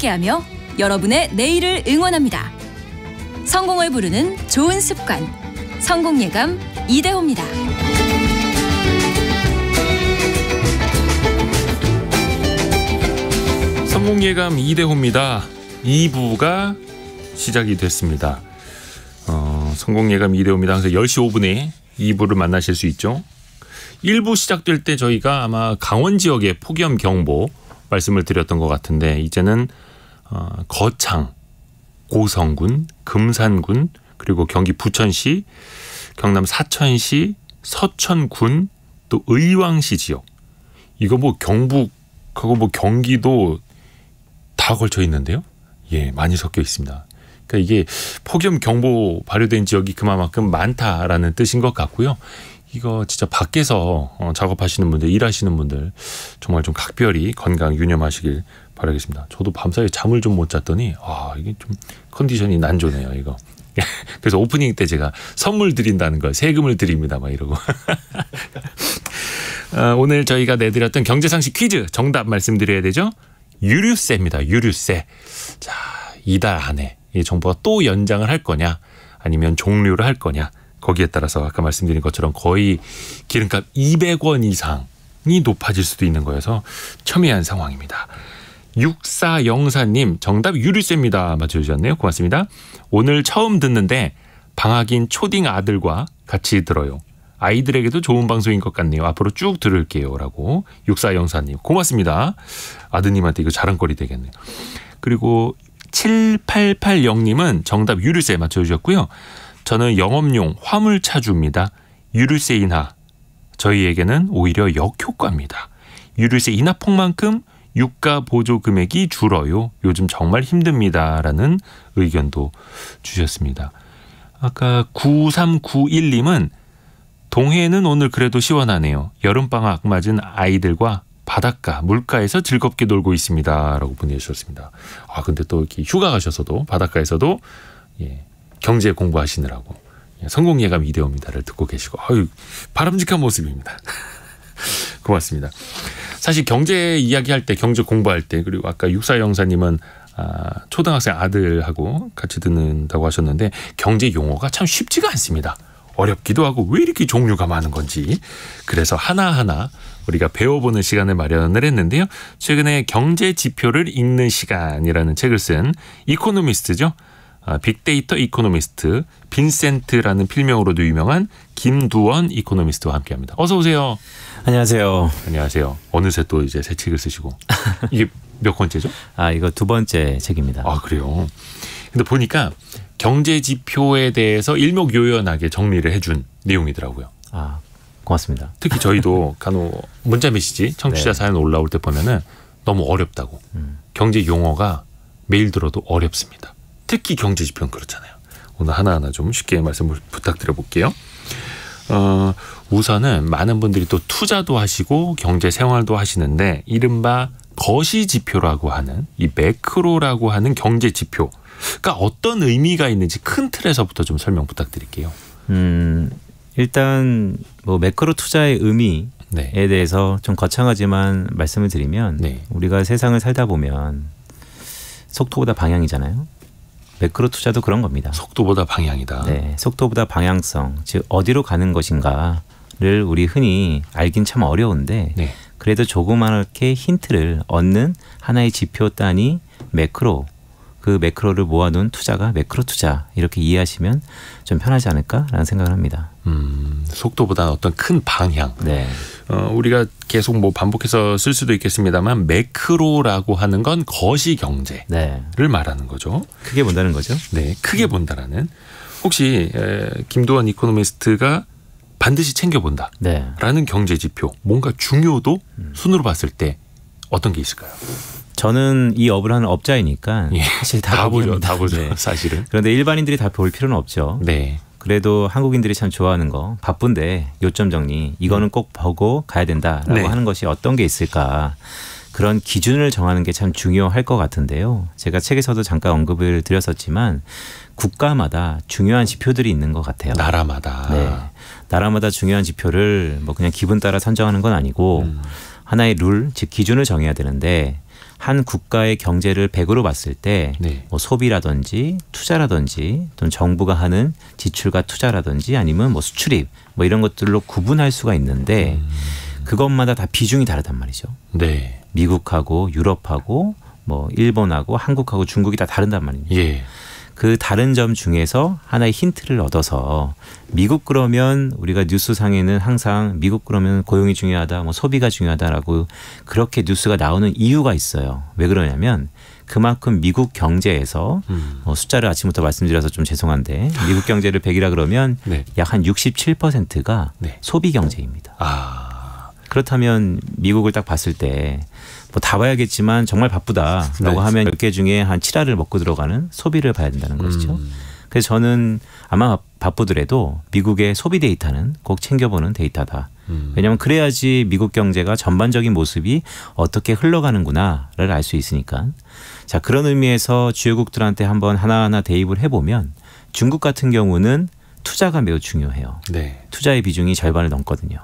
함께하며 여러분의 내일을 응원합니다. 성공을 부르는 좋은 습관, 성공예감 이대호입니다. 성공예감 이대호입니다. 2부가 시작이 됐습니다. 성공예감 이대호입니다. 항상 10시 5분에 2부를 만나실 수 있죠. 1부 시작될 때 저희가 아마 강원 지역의 폭염 경보 말씀을 드렸던 것 같은데 이제는 거창, 고성군, 금산군, 그리고 경기 부천시, 경남 사천시, 서천군, 또 의왕시 지역, 이거 뭐 경북하고 뭐 경기도 다 걸쳐 있는데요. 예, 많이 섞여 있습니다. 그러니까 이게 폭염 경보 발효된 지역이 그만큼 많다라는 뜻인 것 같고요. 이거 진짜 밖에서 작업하시는 분들, 일하시는 분들 정말 좀 각별히 건강 유념하시길 바라겠습니다. 저도 밤사이에 잠을 좀 못 잤더니 이게 좀 컨디션이 난조네요, 이거. 그래서 오프닝 때 제가 선물 드린다는 걸, 세금을 드립니다 막 이러고. 오늘 저희가 내드렸던 경제상식 퀴즈 정답 말씀드려야 되죠. 유류세입니다. 유류세. 자, 이달 안에 이 정부가 또 연장을 할 거냐 아니면 종료를 할 거냐, 거기에 따라서 아까 말씀드린 것처럼 거의 기름값 200원 이상이 높아질 수도 있는 거여서 첨예한 상황입니다. 6404님 정답 유류세입니다. 맞춰주셨네요. 고맙습니다. 오늘 처음 듣는데 방학인 초딩 아들과 같이 들어요. 아이들에게도 좋은 방송인 것 같네요. 앞으로 쭉 들을게요. 라고 6404님 고맙습니다. 아드님한테 이거 자랑거리 되겠네요. 그리고 7880님은 정답 유류세 맞춰주셨고요. 저는 영업용 화물차주입니다. 유류세 인하, 저희에게는 오히려 역효과입니다. 유류세 인하폭만큼 유가 보조 금액이 줄어요. 요즘 정말 힘듭니다. 라는 의견도 주셨습니다. 아까 9391님은 동해는 오늘 그래도 시원하네요. 여름방학 맞은 아이들과 바닷가, 물가에서 즐겁게 놀고 있습니다. 라고 보내주셨습니다. 근데 또 이렇게 휴가 가셔서도 바닷가에서도 경제 공부하시느라고 성공예감 이대호입니다를 듣고 계시고 바람직한 모습입니다. 고맙습니다. 사실 경제 이야기할 때, 경제 공부할 때, 그리고 아까 6404님은 초등학생 아들하고 같이 듣는다고 하셨는데 경제 용어가 참 쉽지가 않습니다. 어렵기도 하고 왜 이렇게 종류가 많은 건지, 그래서 하나하나 우리가 배워보는 시간을 마련을 했는데요. 최근에 경제 지표를 읽는 시간이라는 책을 쓴 이코노미스트죠. 빅데이터 이코노미스트 빈센트라는 필명으로도 유명한 김두원 이코노미스트와 함께합니다. 어서 오세요. 안녕하세요. 안녕하세요. 어느새 또 이제 새 책을 쓰시고 이게 몇 권째죠? 이거 2번째 책입니다. 그래요. 근데 보니까 경제 지표에 대해서 일목요연하게 정리를 해준 내용이더라고요. 고맙습니다. 특히 저희도 간혹 문자 메시지 청취자 사연 올라올 때 보면은 너무 어렵다고. 경제 용어가 매일 들어도 어렵습니다. 특히 경제 지표는 그렇잖아요. 오늘 하나하나 좀 쉽게 말씀을 부탁드려 볼게요. 우선은 많은 분들이 또 투자도 하시고 경제 생활도 하시는데 이른바 거시지표라고 하는 이 매크로라고 하는 경제 지표가 어떤 의미가 있는지 큰 틀에서부터 좀 설명 부탁드릴게요. 일단 뭐 매크로 투자의 의미에 대해서 좀 거창하지만 말씀을 드리면 우리가 세상을 살다 보면 속도보다 방향이잖아요. 매크로 투자도 그런 겁니다. 속도보다 방향이다. 네, 속도보다 방향성, 즉 어디로 가는 것인가를 우리 흔히 알긴 참 어려운데 그래도 조그맣게 힌트를 얻는 하나의 지표 단위 매크로, 그 매크로를 모아놓은 투자가 매크로 투자, 이렇게 이해하시면 좀 편하지 않을까라는 생각을 합니다. 속도보다 어떤 큰 방향. 우리가 계속 뭐 반복해서 쓸 수도 있겠습니다만 매크로라고 하는 건 거시 경제를 말하는 거죠. 크게 본다는 거죠. 네, 크게 본다라는. 혹시 김두원 이코노미스트가 반드시 챙겨본다라는 경제 지표, 뭔가 중요도 순으로 봤을 때 어떤 게 있을까요? 저는 이 업을 하는 업자이니까 사실 다 보죠. 다 보죠. 사실은. 그런데 일반인들이 다 볼 필요는 없죠. 그래도 한국인들이 참 좋아하는 거, 바쁜데 요점 정리, 이거는 꼭 보고 가야 된다라고 하는 것이 어떤 게 있을까, 그런 기준을 정하는 게 참 중요할 것 같은데요. 제가 책에서도 잠깐 언급을 드렸었지만 국가마다 중요한 지표들이 있는 것 같아요. 나라마다. 나라마다 중요한 지표를 뭐 그냥 기분 따라 선정하는 건 아니고 하나의 룰, 즉 기준을 정해야 되는데 한 국가의 경제를 100으로 봤을 때 네. 뭐 소비라든지 투자라든지 또는 정부가 하는 지출과 투자라든지 아니면 뭐 수출입 뭐 이런 것들로 구분할 수가 있는데 그것마다 다 비중이 다르단 말이죠. 네. 미국하고 유럽하고 뭐 일본하고 한국하고 중국이 다 다른단 말입니다. 예. 그 다른 점 중에서 하나의 힌트를 얻어서 미국 그러면 우리가 뉴스상에는 항상 미국 그러면 고용이 중요하다, 뭐 소비가 중요하다라고 그렇게 뉴스가 나오는 이유가 있어요. 왜 그러냐면 그만큼 미국 경제에서 숫자를 아침부터 말씀드려서 좀 죄송한데 미국 경제를 100이라 그러면 네. 약 한 67%가 네. 소비 경제입니다. 아. 그렇다면 미국을 딱 봤을 때 뭐 다 봐야겠지만 정말 바쁘다라고 네. 하면 10개 중에 한 7알을 먹고 들어가는 소비를 봐야 된다는 것이죠. 그래서 저는 아마 바쁘더라도 미국의 소비 데이터는 꼭 챙겨보는 데이터다. 왜냐하면 그래야지 미국 경제가 전반적인 모습이 어떻게 흘러가는구나를 알 수 있으니까. 자, 그런 의미에서 주요국들한테 한번 하나하나 대입을 해보면 중국 같은 경우는 투자가 매우 중요해요. 네. 투자의 비중이 절반을 넘거든요.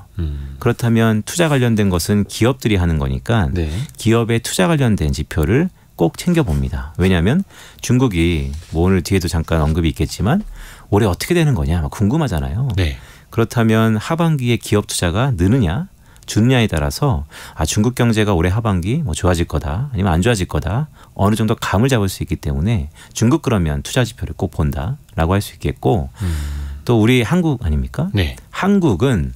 그렇다면 투자 관련된 것은 기업들이 하는 거니까 네. 기업의 투자 관련된 지표를 꼭 챙겨봅니다. 왜냐하면 중국이 뭐 오늘 뒤에도 잠깐 언급이 있겠지만 올해 어떻게 되는 거냐 막 궁금하잖아요. 네. 그렇다면 하반기에 기업 투자가 느느냐 주느냐에 따라서 중국 경제가 올해 하반기 뭐 좋아질 거다 아니면 안 좋아질 거다 어느 정도 감을 잡을 수 있기 때문에 중국 그러면 투자 지표를 꼭 본다라고 할 수 있겠고 또 우리 한국 아닙니까? 네. 한국은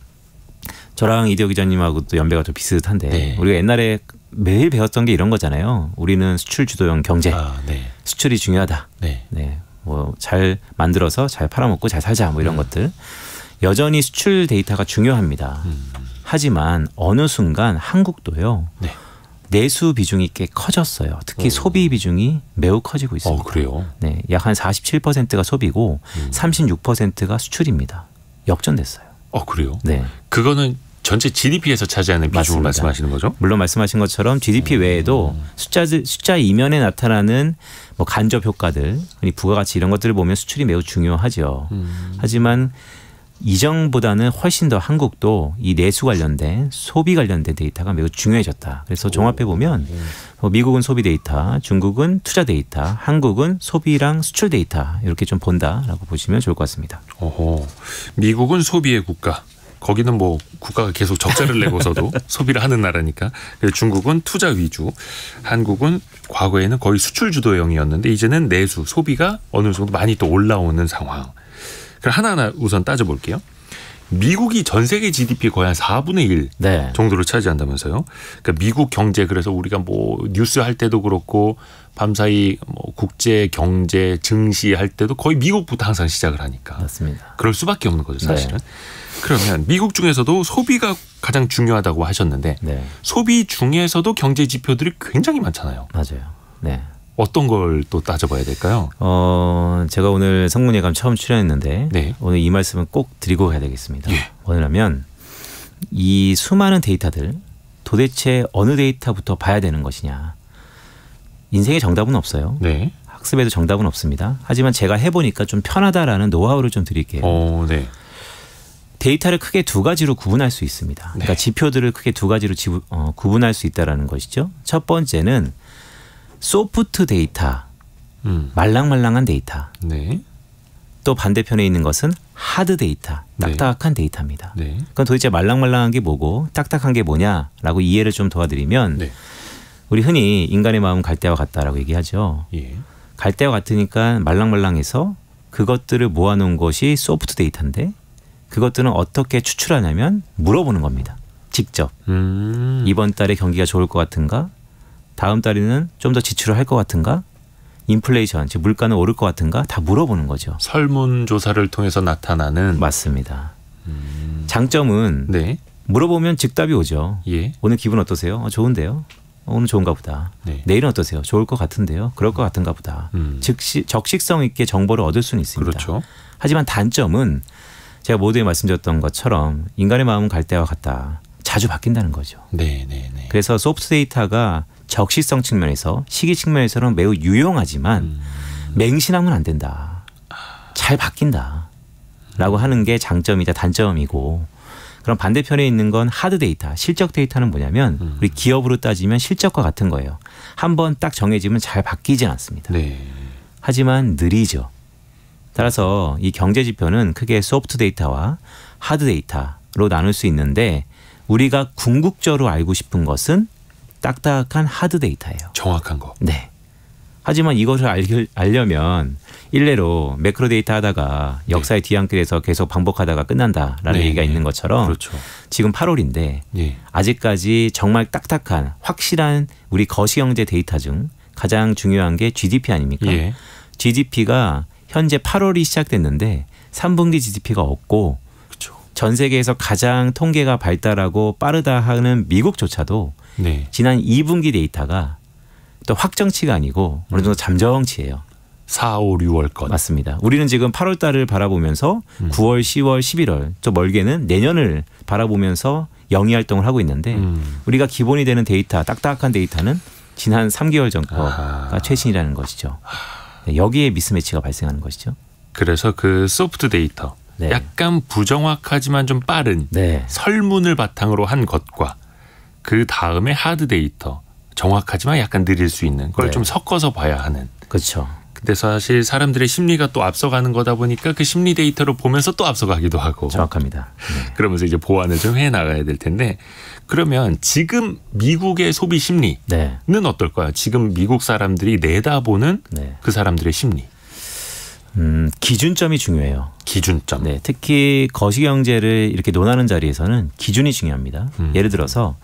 저랑 이대호 기자님하고 또 연배가 좀 비슷한데 네. 우리가 옛날에 매일 배웠던 게 이런 거잖아요. 우리는 수출 주도형 경제, 네. 수출이 중요하다. 네. 네, 뭐 잘 만들어서 잘 팔아먹고 잘 살자 뭐 이런 것들. 여전히 수출 데이터가 중요합니다. 하지만 어느 순간 한국도요. 네. 내수 비중이 꽤 커졌어요. 특히 소비 비중이 매우 커지고 있습니다. 그래요? 네, 약 한 47%가 소비고 36%가 수출입니다. 역전됐어요. 그래요? 네. 그거는 전체 GDP에서 차지하는 비중을 맞습니다. 말씀하시는 거죠? 물론 말씀하신 것처럼 GDP 외에도 숫자 이면에 나타나는 뭐 간접 효과들, 부가가치 이런 것들을 보면 수출이 매우 중요하죠. 하지만 이전보다는 훨씬 더 한국도 이 내수 관련된 소비 관련된 데이터가 매우 중요해졌다. 그래서 종합해 보면 미국은 소비 데이터, 중국은 투자 데이터, 한국은 소비랑 수출 데이터 이렇게 좀 본다라고 보시면 좋을 것 같습니다. 미국은 소비의 국가. 거기는 뭐 국가가 계속 적자를 내고서도 소비를 하는 나라니까. 그래서 중국은 투자 위주, 한국은 과거에는 거의 수출 주도형이었는데 이제는 내수, 소비가 어느 정도 많이 또 올라오는 상황. 그럼 하나하나 우선 따져볼게요. 미국이 전 세계 GDP 거의 한 4분의 1 네. 정도를 차지한다면서요. 그러니까 미국 경제 그래서 우리가 뭐 뉴스 할 때도 그렇고 밤사이 뭐 국제 경제 증시 할 때도 거의 미국부터 항상 시작을 하니까. 맞습니다. 그럴 수밖에 없는 거죠, 사실은. 네. 그러면 미국 중에서도 소비가 가장 중요하다고 하셨는데 네. 소비 중에서도 경제 지표들이 굉장히 많잖아요. 맞아요. 네. 어떤 걸 또 따져봐야 될까요? 제가 오늘 성문예감 처음 출연했는데 네. 오늘 이 말씀은 꼭 드리고 가야 되겠습니다. 예. 뭐냐면 이 수많은 데이터들 도대체 어느 데이터부터 봐야 되는 것이냐. 인생에 정답은 없어요. 네. 학습에도 정답은 없습니다. 하지만 제가 해보니까 좀 편하다라는 노하우를 좀 드릴게요. 네. 데이터를 크게 두 가지로 구분할 수 있습니다. 그러니까 네. 지표들을 크게 두 가지로 구분할 수 있다는 것이죠. 첫 번째는 소프트 데이터, 말랑말랑한 데이터. 네. 또 반대편에 있는 것은 하드 데이터, 딱딱한 네. 데이터입니다. 네. 그럼 도대체 말랑말랑한 게 뭐고 딱딱한 게 뭐냐라고 이해를 좀 도와드리면 네. 우리 흔히 인간의 마음은 갈대와 같다라고 얘기하죠. 예. 갈대와 같으니까 말랑말랑해서 그것들을 모아놓은 것이 소프트 데이터인데 그것들은 어떻게 추출하냐면 물어보는 겁니다. 직접. 이번 달에 경기가 좋을 것 같은가? 다음 달에는 좀 더 지출을 할 것 같은가? 인플레이션, 즉 물가는 오를 것 같은가? 다 물어보는 거죠. 설문조사를 통해서 나타나는. 맞습니다. 장점은 네. 물어보면 즉답이 오죠. 예. 오늘 기분 어떠세요? 좋은데요? 오늘 좋은가 보다. 네. 내일은 어떠세요? 좋을 것 같은데요? 그럴 것 같은가 보다. 적식성 있게 정보를 얻을 수는 있습니다. 그렇죠. 하지만 단점은 제가 모두에 말씀드렸던 것처럼 인간의 마음은 갈대와 같다. 자주 바뀐다는 거죠. 네. 그래서 소프트 데이터가 적시성 측면에서 시기 측면에서는 매우 유용하지만 맹신하면 안 된다. 잘 바뀐다. 라고 하는 게 장점이자 단점이고 그럼 반대편에 있는 건 하드 데이터, 실적 데이터는 뭐냐면 우리 기업으로 따지면 실적과 같은 거예요. 한번 딱 정해지면 잘 바뀌진 않습니다. 네. 하지만 느리죠. 따라서 이 경제 지표는 크게 소프트 데이터와 하드 데이터로 나눌 수 있는데 우리가 궁극적으로 알고 싶은 것은 딱딱한 하드 데이터예요. 정확한 거. 네. 하지만 이것을 알려면 일례로 매크로 데이터 하다가 역사의 뒤안길에서 계속 반복하다가 끝난다라는 얘기가 있는 것처럼 그렇죠. 지금 8월인데 아직까지 정말 딱딱한 확실한 우리 거시경제 데이터 중 가장 중요한 게 GDP 아닙니까? GDP가 현재 8월이 시작됐는데 3분기 GDP가 없고 그렇죠. 전 세계에서 가장 통계가 발달하고 빠르다 하는 미국조차도 지난 2분기 데이터가 또 확정치가 아니고 어느 정도 잠정치예요. 4, 5, 6월 것. 맞습니다. 우리는 지금 8월 달을 바라보면서 9월, 10월, 11월 또 멀게는 내년을 바라보면서 영위 활동을 하고 있는데 우리가 기본이 되는 데이터, 딱딱한 데이터는 지난 3개월 전 거가 최신이라는 것이죠. 여기에 미스매치가 발생하는 것이죠. 그래서 그 소프트 데이터, 약간 부정확하지만 좀 빠른 설문을 바탕으로 한 것과 그 다음에 하드 데이터, 정확하지만 약간 느릴 수 있는 걸 좀 섞어서 봐야 하는. 그렇죠. 근데 사실 사람들의 심리가 또 앞서가는 거다 보니까 그 심리 데이터를 보면서 또 앞서가기도 하고. 정확합니다. 그러면서 이제 보완을 좀 해나가야 될 텐데 그러면 지금 미국의 소비 심리는 어떨까요? 지금 미국 사람들이 내다보는 그 사람들의 심리. 기준점이 중요해요. 기준점. 네, 특히 거시경제를 이렇게 논하는 자리에서는 기준이 중요합니다. 예를 들어서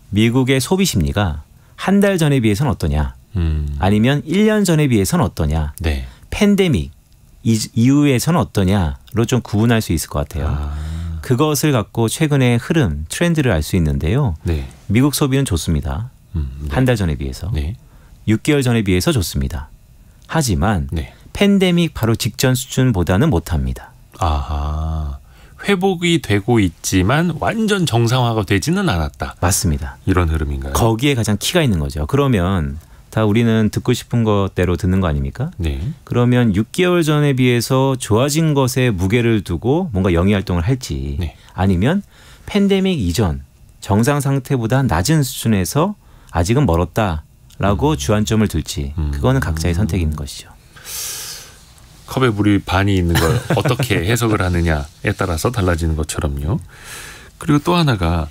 미국의 소비 심리가 한 달 전에 비해서는 어떠냐, 아니면 1년 전에 비해서는 어떠냐, 팬데믹 이후에서는 어떠냐로 좀 구분할 수 있을 것 같아요. 그것을 갖고 최근의 흐름, 트렌드를 알 수 있는데요. 미국 소비는 좋습니다. 한 달 전에 비해서. 6개월 전에 비해서 좋습니다. 하지만 팬데믹 바로 직전 수준보다는 못합니다. 아하. 회복이 되고 있지만 완전 정상화가 되지는 않았다. 맞습니다. 이런 흐름인가요? 거기에 가장 키가 있는 거죠. 그러면 다 우리는 듣고 싶은 것대로 듣는 거 아닙니까? 그러면 6개월 전에 비해서 좋아진 것에 무게를 두고 뭔가 영위 활동을 할지 아니면 팬데믹 이전 정상 상태보다 낮은 수준에서 아직은 멀었다라고 주안점을 둘지 그거는 각자의 선택이 있는 것이죠. 컵에 물이 반이 있는 걸 어떻게 해석을 하느냐에 따라서 달라지는 것처럼요. 그리고 또 하나가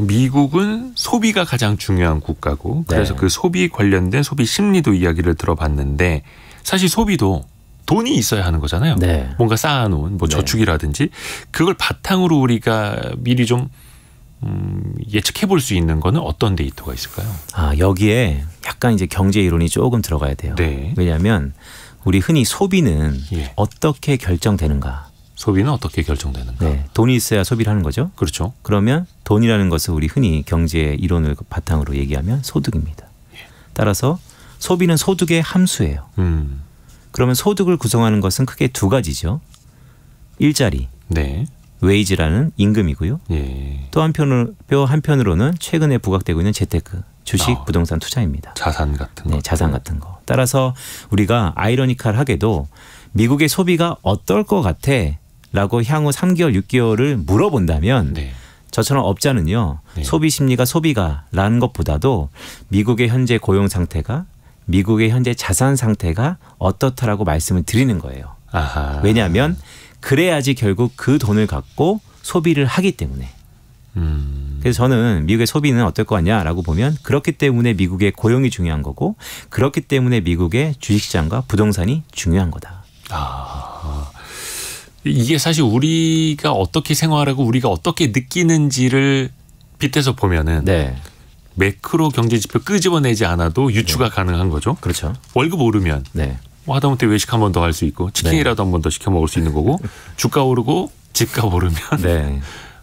미국은 소비가 가장 중요한 국가고 그래서 그 소비 관련된 소비 심리도 이야기를 들어봤는데 사실 소비도 돈이 있어야 하는 거잖아요. 뭔가 쌓아놓은 뭐 저축이라든지 그걸 바탕으로 우리가 미리 좀 예측해 볼 수 있는 거는 어떤 데이터가 있을까요? 여기에 약간 이제 경제 이론이 조금 들어가야 돼요. 왜냐하면 우리 흔히 소비는 어떻게 결정되는가? 소비는 어떻게 결정되는가? 돈이 있어야 소비를 하는 거죠. 그렇죠. 그러면 돈이라는 것을 우리 흔히 경제 이론을 바탕으로 얘기하면 소득입니다. 따라서 소비는 소득의 함수예요. 그러면 소득을 구성하는 것은 크게 두 가지죠. 일자리, 웨이지라는 임금이고요. 또 한편으로는 최근에 부각되고 있는 재테크, 주식, 부동산 투자입니다. 자산 같은 거. 자산 같은 거. 따라서 우리가 아이러니컬하게도 미국의 소비가 어떨 것 같아? 라고 향후 3개월, 6개월을 물어본다면 저처럼 업자는요. 소비 심리가 소비가 라는 것보다도 미국의 현재 고용 상태가 미국의 현재 자산 상태가 어떻다라고 말씀을 드리는 거예요. 왜냐하면 그래야지 결국 그 돈을 갖고 소비를 하기 때문에. 그래서 저는 미국의 소비는 어떨 것 같냐라고 보면 그렇기 때문에 미국의 고용이 중요한 거고 그렇기 때문에 미국의 주식시장과 부동산이 중요한 거다. 이게 사실 우리가 어떻게 생활하고 우리가 어떻게 느끼는지를 빗대서 보면은 매크로 경제지표 끄집어내지 않아도 유추가 가능한 거죠. 그렇죠. 월급 오르면 뭐 하다못해 외식 한 번 더 할 수 있고 치킨이라도 한 번 더 시켜 먹을 수 있는 거고 주가 오르고 집값 오르면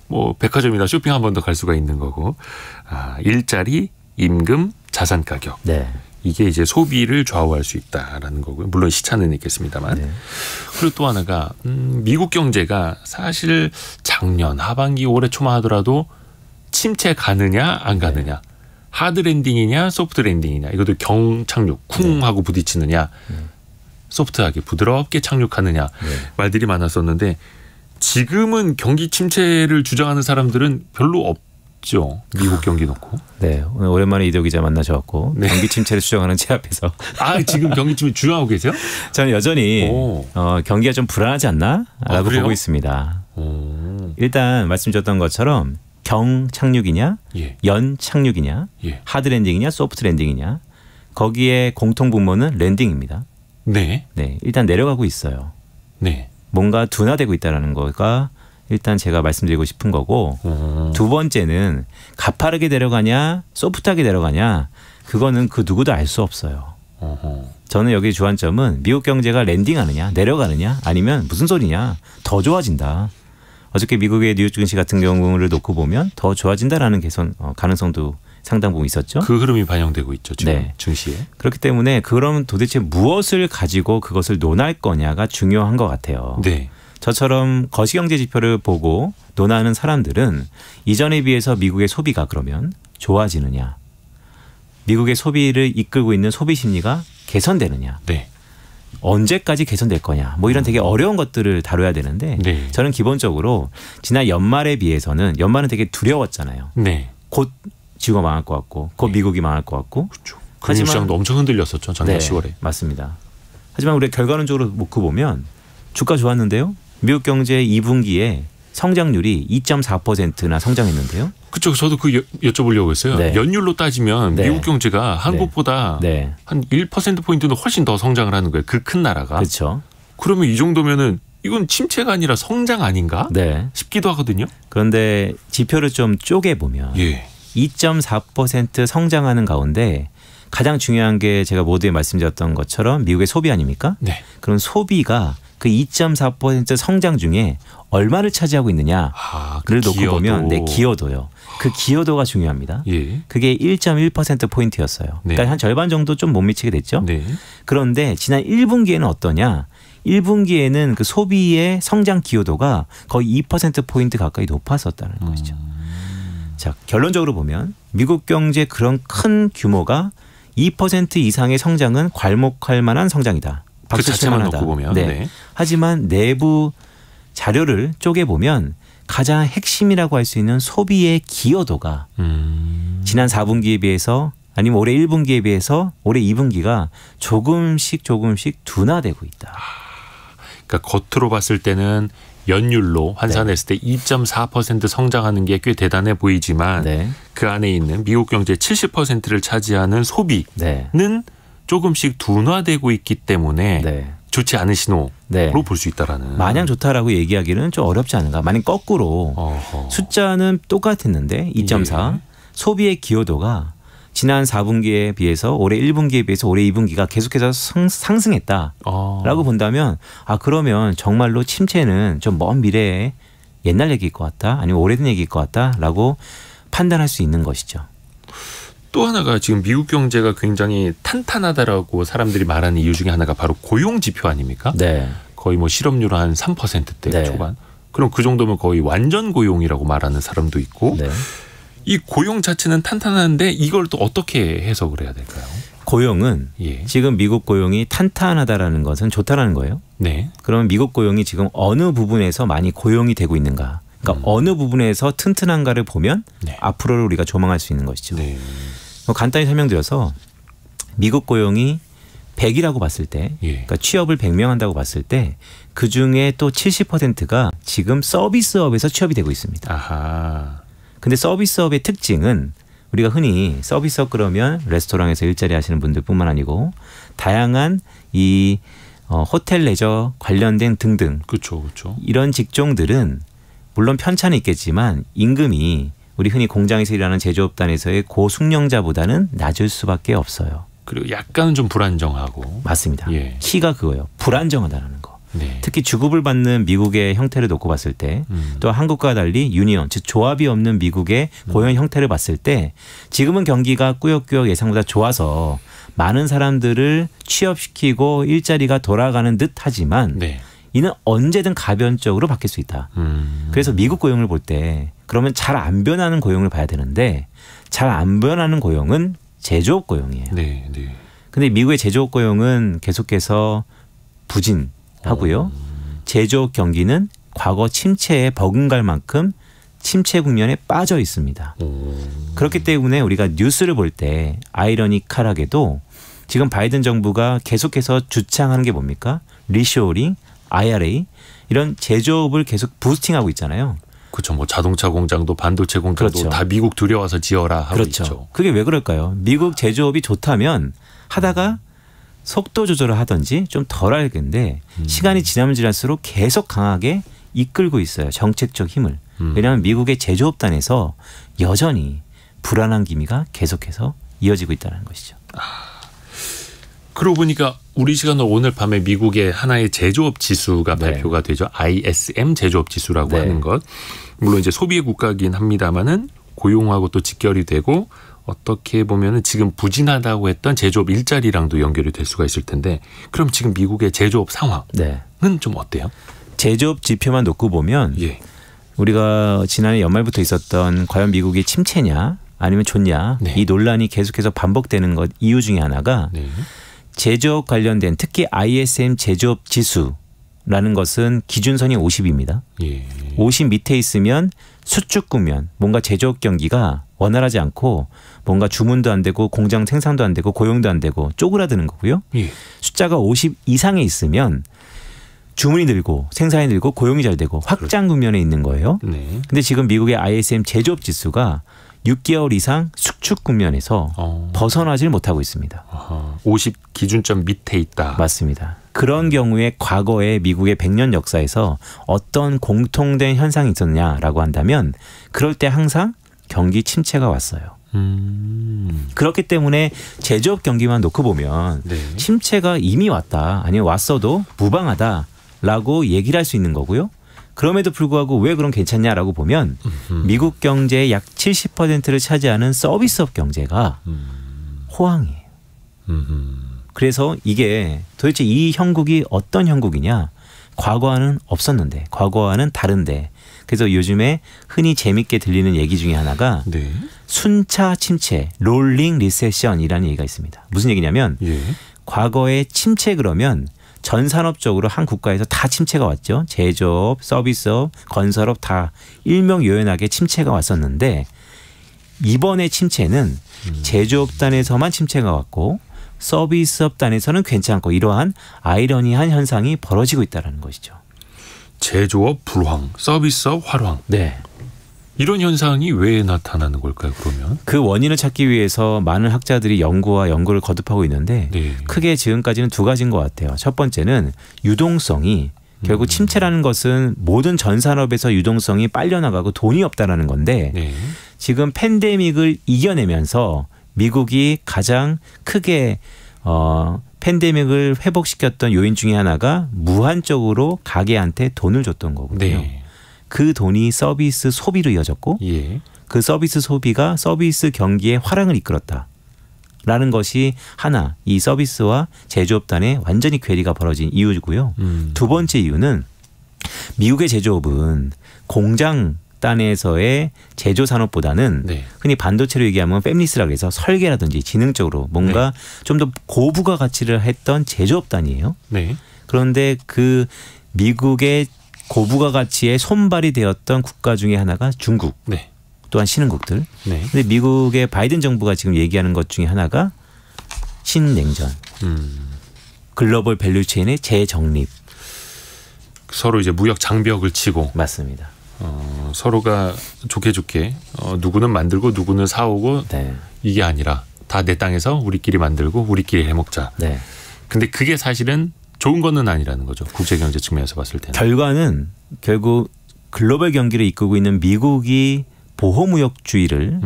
뭐 백화점이나 쇼핑 한 번 더 갈 수가 있는 거고 일자리, 임금, 자산 가격 이게 이제 소비를 좌우할 수 있다라는 거고요. 물론 시차는 있겠습니다만. 그리고 또 하나가 미국 경제가 사실 작년 하반기 올해 초만 하더라도 침체 가느냐 안 가느냐 하드 랜딩이냐 소프트 랜딩이냐 이것도 경착륙 쿵 하고 부딪히느냐 소프트하게 부드럽게 착륙하느냐 말들이 많았었는데 지금은 경기 침체를 주장하는 사람들은 별로 없죠. 미국 경기 놓고. 네, 오늘 오랜만에 이도 기자 만나셔갖고 네. 경기 침체를 주장하는 제 앞에서. 아, 지금 경기 침체 주장하고 계세요? 저는 여전히 경기가 좀 불안하지 않나라고 보고 있습니다. 일단 말씀드렸던 것처럼 경 착륙이냐, 연 착륙이냐, 하드 랜딩이냐, 소프트 랜딩이냐, 거기에 공통 분모는 랜딩입니다. 네. 네, 일단 내려가고 있어요. 네. 뭔가 둔화되고 있다는 거가 일단 제가 말씀드리고 싶은 거고, 두 번째는 가파르게 내려가냐, 소프트하게 내려가냐, 그거는 그 누구도 알 수 없어요. 저는 여기 주안점은 미국 경제가 랜딩하느냐, 내려가느냐, 아니면 무슨 소리냐, 더 좋아진다. 어저께 미국의 뉴욕 증시 같은 경우를 놓고 보면 더 좋아진다라는 가능성도 상당 부분 있었죠. 그 흐름이 반영되고 있죠. 지금 네. 증시에. 그렇기 때문에 그럼 도대체 무엇을 가지고 그것을 논할 거냐가 중요한 것 같아요. 네. 저처럼 거시경제 지표를 보고 논하는 사람들은 이전에 비해서 미국의 소비가 그러면 좋아지느냐, 미국의 소비를 이끌고 있는 소비 심리가 개선되느냐, 네. 언제까지 개선될 거냐, 뭐 이런 되게 어려운 것들을 다뤄야 되는데 네. 저는 기본적으로 지난 연말에 비해서는 연말은 되게 두려웠잖아요. 네. 곧 지구가 망할 것 같고 곧 미국이 망할 것 같고. 그렇죠. 금융시장도 엄청 흔들렸었죠. 작년 네, 10월에. 맞습니다. 하지만 우리 결과론적으로 놓고 보면 주가 좋았는데요. 미국 경제 2분기에 성장률이 2.4%나 성장했는데요. 그렇죠. 저도 그 여쭤보려고 했어요. 네. 연율로 따지면 네. 미국 경제가 한국보다 네. 한 1%포인트는 훨씬 더 성장을 하는 거예요. 그 큰 나라가. 그렇죠. 그러면 이 정도면은 이건 침체가 아니라 성장 아닌가 네. 싶기도 하거든요. 그런데 지표를 좀 쪼개보면 2.4% 성장하는 가운데 가장 중요한 게 제가 모두에 말씀드렸던 것처럼 미국의 소비 아닙니까? 네. 그런 소비가 그 2.4% 성장 중에 얼마를 차지하고 있느냐를 놓고 보면 네, 기여도요. 그 기여도가 중요합니다. 예. 그게 1.1%포인트였어요. 네. 그러니까 한 절반 정도 좀 못 미치게 됐죠. 네. 그런데 지난 1분기에는 어떠냐. 1분기에는 그 소비의 성장 기여도가 거의 2%포인트 가까이 높았었다는 것이죠. 자, 결론적으로 보면 미국 경제 그런 큰 규모가 2% 이상의 성장은 괄목할 만한 성장이다. 그 자체만 놓고 보면. 네. 네. 하지만 내부 자료를 쪼개보면 가장 핵심이라고 할 수 있는 소비의 기여도가 지난 4분기에 비해서 아니면 올해 1분기에 비해서 올해 2분기가 조금씩 둔화되고 있다. 그러니까 겉으로 봤을 때는 연율로 환산했을 때 2.4% 성장하는 게 꽤 대단해 보이지만 네. 그 안에 있는 미국 경제 70%를 차지하는 소비는 네. 조금씩 둔화되고 있기 때문에 네. 좋지 않은 신호로 네. 볼 수 있다라는. 마냥 좋다라고 얘기하기는 좀 어렵지 않은가. 만약 거꾸로 숫자는 똑같았는데 2.4 예. 소비의 기여도가 지난 4분기에 비해서 올해 1분기에 비해서 올해 2분기가 계속해서 상승했다라고 본다면 그러면 정말로 침체는 좀 먼 미래에 옛날 얘기일 것 같다 아니면 오래된 얘기일 것 같다라고 판단할 수 있는 것이죠. 또 하나가 지금 미국 경제가 굉장히 탄탄하다라고 사람들이 말하는 이유 중에 하나가 바로 고용 지표 아닙니까? 네. 거의 뭐 실업률 한 3%대 네. 초반. 그럼 그 정도면 거의 완전 고용이라고 말하는 사람도 있고 네. 이 고용 자체는 탄탄한데 이걸 또 어떻게 해석을 해야 될까요? 고용은 지금 미국 고용이 탄탄하다라는 것은 좋다라는 거예요. 네. 그러면 미국 고용이 지금 어느 부분에서 많이 고용이 되고 있는가? 그러니까 어느 부분에서 튼튼한가를 보면 네. 앞으로를 우리가 조망할 수 있는 것이죠. 네. 간단히 설명드려서 미국 고용이 100이라고 봤을 때 그러니까 취업을 100명 한다고 봤을 때 그중에 또 70%가 지금 서비스업에서 취업이 되고 있습니다. 아하. 근데 서비스업의 특징은 우리가 흔히 서비스업 그러면 레스토랑에서 일자리 하시는 분들뿐만 아니고 다양한 이 호텔 레저 관련된 등등 그렇죠. 이런 직종들은 물론 편차는 있겠지만 임금이 우리 흔히 공장에서 일하는 제조업단에서의 고숙련자보다는 낮을 수밖에 없어요. 그리고 약간은 좀 불안정하고. 맞습니다. 키가 그거예요. 불안정하다는 거. 네. 특히 주급을 받는 미국의 형태를 놓고 봤을 때 또 한국과 달리 유니온 즉 조합이 없는 미국의 고용 형태를 봤을 때 지금은 경기가 꾸역꾸역 예상보다 좋아서 많은 사람들을 취업시키고 일자리가 돌아가는 듯 하지만 네. 이는 언제든 가변적으로 바뀔 수 있다. 그래서 미국 고용을 볼 때 그러면 잘 안 변하는 고용을 봐야 되는데 잘 안 변하는 고용은 제조업 고용이에요. 네, 네. 근데 미국의 제조업 고용은 계속해서 부진하고요. 제조업 경기는 과거 침체에 버금갈 만큼 침체 국면에 빠져 있습니다. 그렇기 때문에 우리가 뉴스를 볼 때 아이러니컬하게도 지금 바이든 정부가 계속해서 주창하는 게 뭡니까? 리쇼어링, IRA 이런 제조업을 계속 부스팅하고 있잖아요. 그렇죠. 뭐 자동차 공장도 반도체 공장도 그렇죠. 다 미국 들여와서 지어라 하고 그렇죠. 있죠. 그게 왜 그럴까요? 미국 제조업이 좋다면 하다가 속도 조절을 하든지 좀 덜 할 텐데 시간이 지나면 지날수록 계속 강하게 이끌고 있어요. 정책적 힘을. 왜냐하면 미국의 제조업단에서 여전히 불안한 기미가 계속해서 이어지고 있다는 것이죠. 그러고 보니까 우리 시간으로 오늘 밤에 미국의 하나의 제조업 지수가 네. 발표가 되죠. ISM 제조업 지수라고 네. 하는 것. 물론 이제 소비의 국가긴 합니다만은 고용하고 또 직결이 되고 어떻게 보면은 지금 부진하다고 했던 제조업 일자리랑도 연결이 될 수가 있을 텐데 그럼 지금 미국의 제조업 상황은 네. 좀 어때요? 제조업 지표만 놓고 보면 예. 우리가 지난해 연말부터 있었던 과연 미국이 침체냐 아니면 좋냐 네. 이 논란이 계속해서 반복되는 것 이유 중에 하나가 네. 제조업 관련된 특히 ISM 제조업 지수라는 것은 기준선이 50입니다. 예. 50 밑에 있으면 수축 국면, 뭔가 제조업 경기가 원활하지 않고 뭔가 주문도 안 되고 공장 생산도 안 되고 고용도 안 되고 쪼그라드는 거고요. 예. 숫자가 50 이상에 있으면 주문이 늘고 생산이 늘고 고용이 잘 되고 확장 국면에 있는 거예요. 네. 근데 지금 미국의 ISM 제조업 지수가 6개월 이상 수축 국면에서 벗어나질 못하고 있습니다. 50 기준점 밑에 있다. 맞습니다. 그런 경우에 과거에 미국의 100년 역사에서 어떤 공통된 현상이 있었냐라고 한다면 그럴 때 항상 경기 침체가 왔어요. 그렇기 때문에 제조업 경기만 놓고 보면 네. 침체가 이미 왔다 아니면 왔어도 무방하다라고 얘기를 할 수 있는 거고요. 그럼에도 불구하고 왜 그럼 괜찮냐라고 보면 미국 경제의 약 70%를 차지하는 서비스업 경제가 호황이에요. 그래서 이게 도대체 이 형국이 어떤 형국이냐. 과거와는 없었는데 과거와는 다른데 그래서 요즘에 흔히 재밌게 들리는 얘기 중에 하나가 네. 순차 침체, 롤링 리세션이라는 얘기가 있습니다. 무슨 얘기냐면 예. 과거에 침체 그러면 전 산업적으로 한 국가에서 다 침체가 왔죠. 제조업, 서비스업, 건설업 다 일명요연하게 침체가 왔었는데 이번에 침체는 제조업단에서만 침체가 왔고 서비스업단에서는 괜찮고 이러한 아이러니한 현상이 벌어지고 있다는 것이죠. 제조업 불황, 서비스업 활황. 네. 이런 현상이 왜 나타나는 걸까요, 그러면? 그 원인을 찾기 위해서 많은 학자들이 연구를 거듭하고 있는데 네. 크게 지금까지는 두 가지인 것 같아요. 첫 번째는 유동성이 결국 침체라는 것은 모든 전 산업에서 유동성이 빨려나가고 돈이 없다라는 건데 네. 지금 팬데믹을 이겨내면서 미국이 가장 크게 팬데믹을 회복시켰던 요인 중에 하나가 무한적으로 가게한테 돈을 줬던 거거든요. 네. 그 돈이 서비스 소비로 이어졌고 예. 그 서비스 소비가 서비스 경기의 화랑을 이끌었다라는 것이 하나 이 서비스와 제조업단의 완전히 괴리가 벌어진 이유고요. 두 번째 이유는 미국의 제조업은 공장단에서의 제조 산업보다는 네. 흔히 반도체로 얘기하면 팹리스라고 해서 설계라든지 지능적으로 뭔가 좀 더 고부가 가치를 했던 제조업단이에요. 네. 그런데 그 미국의 고부가 가치의 손발이 되었던 국가 중에 하나가 중국, 네. 또한 신흥국들. 네. 근데 미국의 바이든 정부가 지금 얘기하는 것 중에 하나가 신냉전, 글로벌 밸류체인의 재정립. 서로 이제 무역 장벽을 치고 맞습니다. 서로가 좋게 누구는 만들고 누구는 사오고 네. 이게 아니라 다 내 땅에서 우리끼리 만들고 우리끼리 해먹자. 네. 근데 그게 사실은 좋은 거는 아니라는 거죠. 국제경제 측면에서 봤을 때는. 결과는 결국 글로벌 경기를 이끌고 있는 미국이 보호무역주의를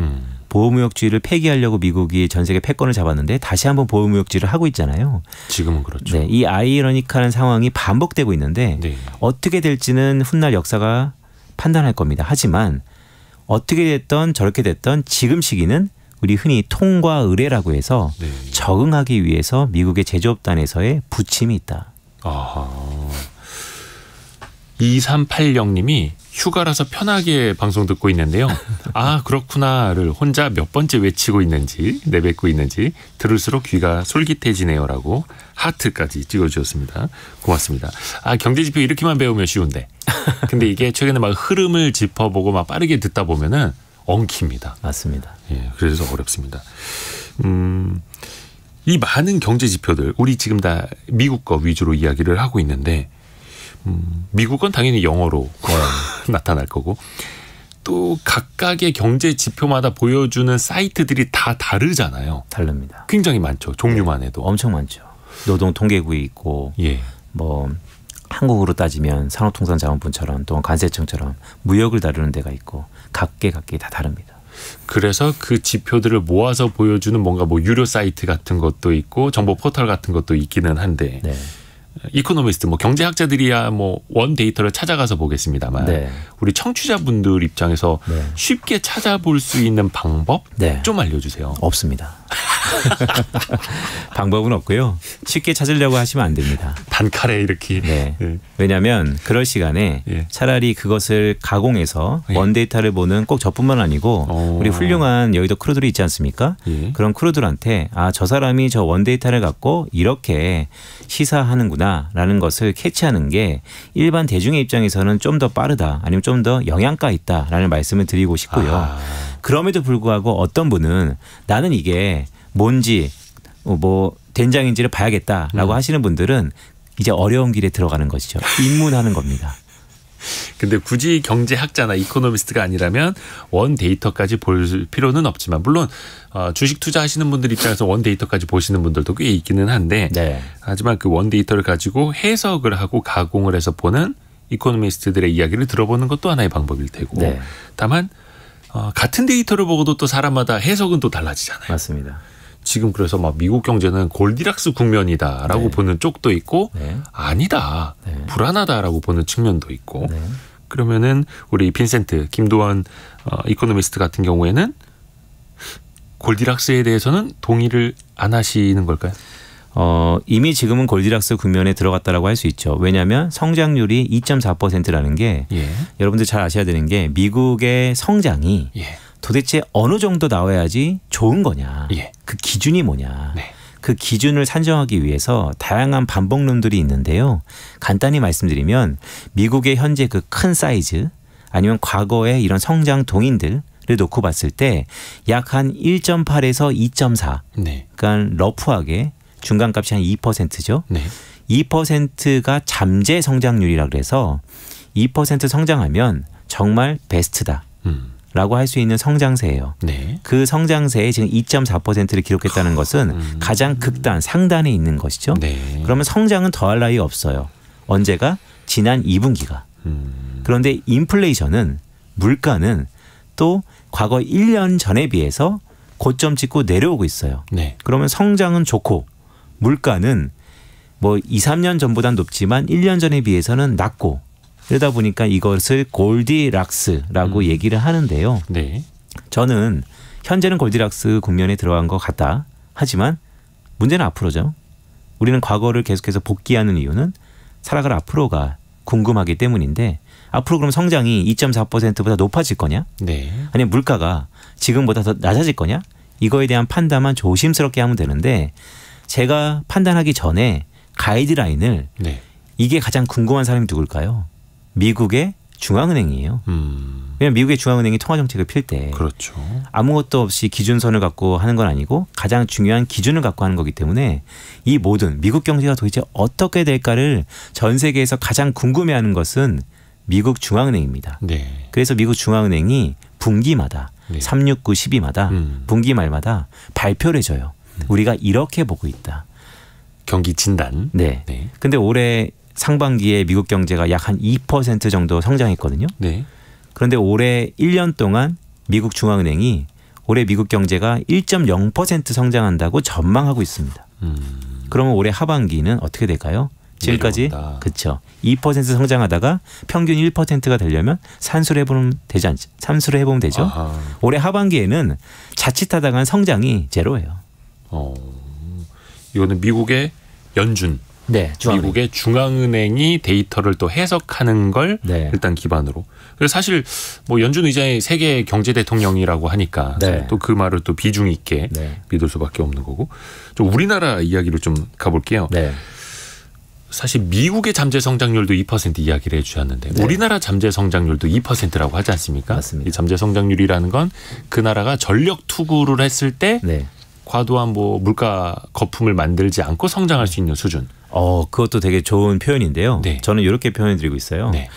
폐기하려고 미국이 전 세계 패권을 잡았는데 다시 한번 보호무역주의를 하고 있잖아요. 지금은 그렇죠. 네, 이 아이러니컬한 상황이 반복되고 있는데 네. 어떻게 될지는 훗날 역사가 판단할 겁니다. 하지만 어떻게 됐던 저렇게 됐던 지금 시기는 우리 흔히 통과 의례라고 해서 네. 적응하기 위해서 미국의 제조업단에서의 부침이 있다. 아하. 2380님이 휴가라서 편하게 방송 듣고 있는데요. 아 그렇구나를 혼자 몇 번째 외치고 있는지 내뱉고 있는지 들을수록 귀가 솔깃해지네요라고 하트까지 찍어주셨습니다. 고맙습니다. 아 경제지표 이렇게만 배우면 쉬운데 근데 이게 최근에 막 흐름을 짚어보고 막 빠르게 듣다 보면은 엉킵니다. 맞습니다. 예, 그래서 어렵습니다. 이 많은 경제지표들 우리 지금 다 미국 거 위주로 이야기를 하고 있는데 미국은 당연히 영어로 나타날 거고 또 각각의 경제 지표마다 보여주는 사이트들이 다 다르잖아요. 다릅니다. 굉장히 많죠. 종류만 해도. 엄청 많죠. 노동통계국이 있고 예. 뭐 한국으로 따지면 산업통상자원부처럼 또는 관세청처럼 무역을 다루는 데가 있고 각계 다 다릅니다. 그래서 그 지표들을 모아서 보여주는 뭔가 뭐 유료 사이트 같은 것도 있고 정보 포털 같은 것도 있기는 한데 네. 이코노미스트 뭐 경제학자들이야 뭐 원 데이터를 찾아가서 보겠습니다만 네. 우리 청취자분들 입장에서 네. 쉽게 찾아볼 수 있는 방법 네. 좀 알려주세요. 없습니다. 방법은 없고요. 쉽게 찾으려고 하시면 안 됩니다. 단칼에 이렇게. 네. 네. 왜냐하면 그럴 시간에 예. 차라리 그것을 가공해서 예. 원데이터를 보는 꼭 저뿐만 아니고 우리 훌륭한 여의도 크루들이 있지 않습니까? 예. 그런 크루들한테 아, 저 사람이 저 원데이터를 갖고 이렇게 시사하는구나라는 것을 캐치하는 게 일반 대중의 입장에서는 좀 더 빠르다 아니면 좀 더 영양가 있다라는 말씀을 드리고 싶고요. 아. 그럼에도 불구하고 어떤 분은 나는 이게 뭔지 뭐 된장인지를 봐야겠다라고 하시는 분들은 이제 어려운 길에 들어가는 것이죠. 입문하는 겁니다. 근데 굳이 경제학자나 이코노미스트가 아니라면 원 데이터까지 볼 필요는 없지만 물론 주식 투자하시는 분들 입장에서 원 데이터까지 보시는 분들도 꽤 있기는 한데 네. 하지만 그 원 데이터를 가지고 해석을 하고 가공을 해서 보는 이코노미스트들의 이야기를 들어보는 것도 하나의 방법일 테고 네. 다만 같은 데이터를 보고도 또 사람마다 해석은 또 달라지잖아요. 맞습니다. 지금 그래서 막 미국 경제는 골디락스 국면이다라고 네. 보는 쪽도 있고 네. 아니다 네. 불안하다라고 보는 측면도 있고 네. 그러면은 우리 빈센트 김도환 이코노미스트 같은 경우에는 골디락스에 대해서는 동의를 안 하시는 걸까요? 이미 지금은 골디락스 국면에 들어갔다라고 할 수 있죠. 왜냐하면 성장률이 2.4%라는 게 예. 여러분들 잘 아셔야 되는 게 미국의 성장이 예. 도대체 어느 정도 나와야지 좋은 거냐. 예. 그 기준이 뭐냐. 네. 그 기준을 산정하기 위해서 다양한 반복론들이 있는데요. 간단히 말씀드리면 미국의 현재 그 큰 사이즈 아니면 과거의 이런 성장 동인들을 놓고 봤을 때 약 한 1.8에서 2.4 네. 그러니까 러프하게 중간값이 한 2%죠. 네. 2%가 잠재 성장률이라 그래서 2% 성장하면 정말 베스트다. 라고 할 수 있는 성장세예요. 네. 그 성장세에 지금 2.4%를 기록했다는 것은 가장 극단, 상단에 있는 것이죠. 네. 그러면 성장은 더할 나위 없어요. 언제가? 지난 2분기가. 그런데 인플레이션은 물가는 또 과거 1년 전에 비해서 고점 찍고 내려오고 있어요. 네. 그러면 성장은 좋고 물가는 뭐 2, 3년 전보다는 높지만 1년 전에 비해서는 낮고 그러다 보니까 이것을 골디락스라고 얘기를 하는데요. 네. 저는 현재는 골디락스 국면에 들어간 것 같다. 하지만 문제는 앞으로죠. 우리는 과거를 계속해서 복귀하는 이유는 살아갈 앞으로가 궁금하기 때문인데 앞으로 그럼 성장이 2.4%보다 높아질 거냐? 네. 아니면 물가가 지금보다 더 낮아질 거냐? 이거에 대한 판단만 조심스럽게 하면 되는데 제가 판단하기 전에 가이드라인을 네. 이게 가장 궁금한 사람이 누굴까요? 미국의 중앙은행이에요. 왜냐하면 미국의 중앙은행이 통화정책을 필 때 그렇죠. 아무것도 없이 기준선을 갖고 하는 건 아니고 가장 중요한 기준을 갖고 하는 거기 때문에 이 모든 미국 경제가 도대체 어떻게 될까를 전 세계에서 가장 궁금해하는 것은 미국 중앙은행입니다. 네. 그래서 미국 중앙은행이 분기마다 네. 369, 12마다 분기 말마다 발표를 해줘요. 우리가 이렇게 보고 있다. 경기 진단. 네. 네. 근데 올해 상반기에 미국 경제가 약 한 2% 정도 성장했거든요. 네. 그런데 올해 1년 동안 미국 중앙은행이 올해 미국 경제가 1.0% 성장한다고 전망하고 있습니다. 그러면 올해 하반기는 어떻게 될까요? 지금까지 그렇죠. 2% 성장하다가 평균 1%가 되려면 산수를 해보면 되지 않죠. 산수를 해보면 되죠. 아하. 올해 하반기에는 자칫하다간 성장이 제로예요. 이거는 미국의 연준 네, 미국의 중앙은행이 데이터를 또 해석하는 걸 네. 일단 기반으로. 그래서 사실 뭐 연준 의장이 세계 경제 대통령이라고 하니까 네. 또 그 말을 또 비중 있게 네. 믿을 수밖에 없는 거고. 좀 우리나라 이야기로 좀 가볼게요. 네. 사실 미국의 잠재 성장률도 2% 이야기를 해주셨는데 네. 우리나라 잠재 성장률도 2%라고 하지 않습니까? 맞습니다. 이 잠재 성장률이라는 건 그 나라가 전력 투구를 했을 때 네. 과도한 뭐 물가 거품을 만들지 않고 성장할 수 있는 수준. 그것도 되게 좋은 표현인데요. 네. 저는 이렇게 표현해드리고 있어요. 네.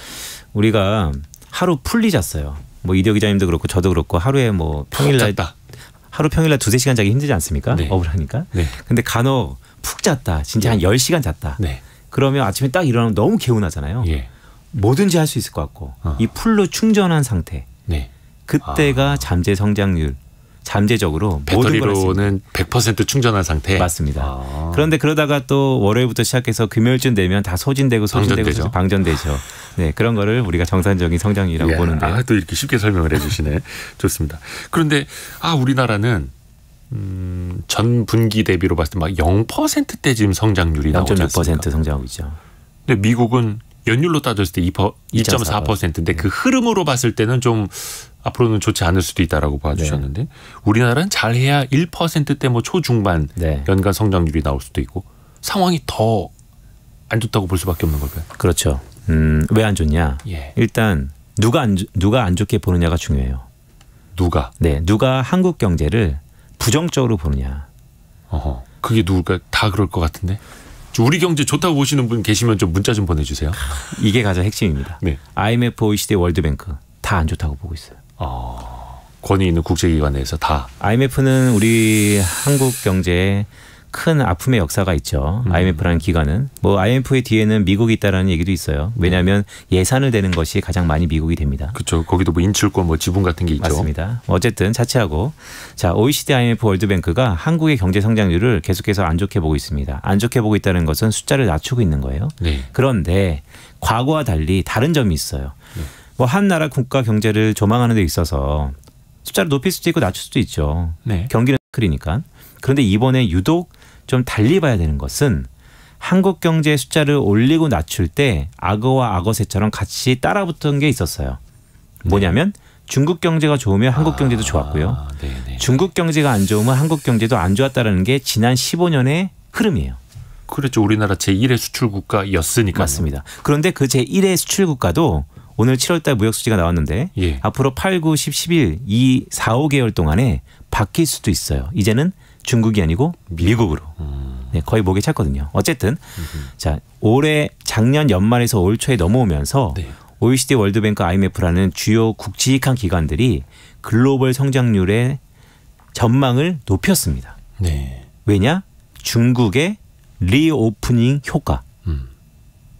우리가 하루 풀리 잤어요. 뭐 이대호 기자님도 그렇고 저도 그렇고 하루에 뭐 평일날 하루 평일날 2-3시간 자기 힘들지 않습니까? 네. 업을 하니까. 네. 근데 간혹 푹 잤다. 진짜 한 10시간 잤다. 네. 그러면 아침에 딱 일어나면 너무 개운하잖아요. 예. 뭐든지 할 수 있을 것 같고 이 풀로 충전한 상태. 네. 그때가 잠재 성장률. 잠재적으로 모든 걸 배터리로는 100% 충전한 상태. 맞습니다. 그런데 그러다가 또 월요일부터 시작해서 금요일쯤 되면 다 소진되고 방전되죠. 네, 그런 거를 우리가 정상적인 성장이라고 예. 보는데. 또 이렇게 쉽게 설명을 해주시네. 좋습니다. 그런데 우리나라는 전 분기 대비로 봤을 때 막 0%대 지금 성장률이 나오지 않습니까? 0.6% 성장하고 있죠. 근데 미국은 연율로 따졌을 때 2.4%인데 그 흐름으로 봤을 때는 좀 앞으로는 좋지 않을 수도 있다라고 봐주셨는데 네. 우리나라는 잘해야 1%대 뭐 초중반 네. 연간 성장률이 나올 수도 있고 상황이 더 안 좋다고 볼 수밖에 없는 걸까요? 그렇죠. 왜 안 좋냐? 예. 일단 누가 안 좋게 보느냐가 중요해요. 누가? 네, 누가 한국 경제를 부정적으로 보느냐. 그게 누굴까? 다 그럴 것 같은데. 우리 경제 좋다고 보시는 분 계시면 좀 문자 좀 보내주세요. 이게 가장 핵심입니다. 네. IMF, OECD, 월드뱅크 다 안 좋다고 보고 있어요. 권위 있는 국제기관에서 다. IMF는 우리 한국 경제에 큰 아픔의 역사가 있죠. IMF라는 기관은. 뭐 IMF의 뒤에는 미국이 있다라는 얘기도 있어요. 왜냐하면 예산을 대는 것이 가장 많이 미국이 됩니다. 그렇죠. 거기도 뭐 인출권 뭐 지분 같은 게 있죠. 맞습니다. 어쨌든 자체하고 자 OECD, IMF, 월드뱅크가 한국의 경제 성장률을 계속해서 안 좋게 보고 있습니다. 안 좋게 보고 있다는 것은 숫자를 낮추고 있는 거예요. 네. 그런데 과거와 달리 다른 점이 있어요. 네. 뭐 한 나라 국가 경제를 조망하는 데 있어서 숫자를 높일 수도 있고 낮출 수도 있죠. 네. 경기는 그러니까. 그런데 이번에 유독 좀 달리 봐야 되는 것은 한국 경제 숫자를 올리고 낮출 때 악어와 악어새처럼 같이 따라붙은 게 있었어요. 뭐냐면 중국 경제가 좋으면 한국 경제도 좋았고요. 네네. 중국 경제가 안 좋으면 한국 경제도 안 좋았다는 게 지난 15년의 흐름이에요. 그렇죠. 우리나라 제1의 수출 국가였으니까요. 맞습니다. 그런데 그 제1의 수출 국가도 오늘 7월달 무역 수지가 나왔는데 예. 앞으로 8, 9, 10, 11 이 4, 5개월 동안에 바뀔 수도 있어요. 이제는 중국이 아니고 미국으로. 네, 거의 목에 찼거든요. 어쨌든 자 올해 작년 연말에서 올 초에 넘어오면서 네. OECD, 월드뱅크, IMF라는 주요 국지익한 기관들이 글로벌 성장률의 전망을 높였습니다. 네. 왜냐? 중국의 리오프닝 효과.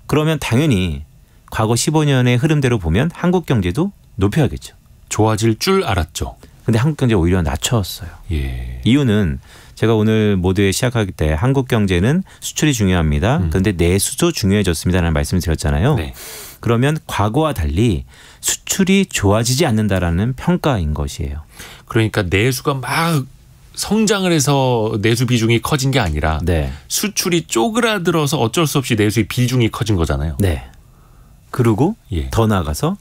그러면 당연히 과거 15년의 흐름대로 보면 한국 경제도 높여야겠죠. 좋아질 줄 알았죠. 근데 한국 경제 오히려 낮췄어요. 예. 이유는 제가 오늘 모두에 시작하기 때 한국 경제는 수출이 중요합니다. 그런데 내수도 중요해졌습니다라는 말씀을 드렸잖아요. 네. 그러면 과거와 달리 수출이 좋아지지 않는다라는 평가인 것이에요. 그러니까 내수가 막 성장을 해서 내수 비중이 커진 게 아니라 네. 수출이 쪼그라들어서 어쩔 수 없이 내수의 비중이 커진 거잖아요. 네. 그리고 예. 더 나아가서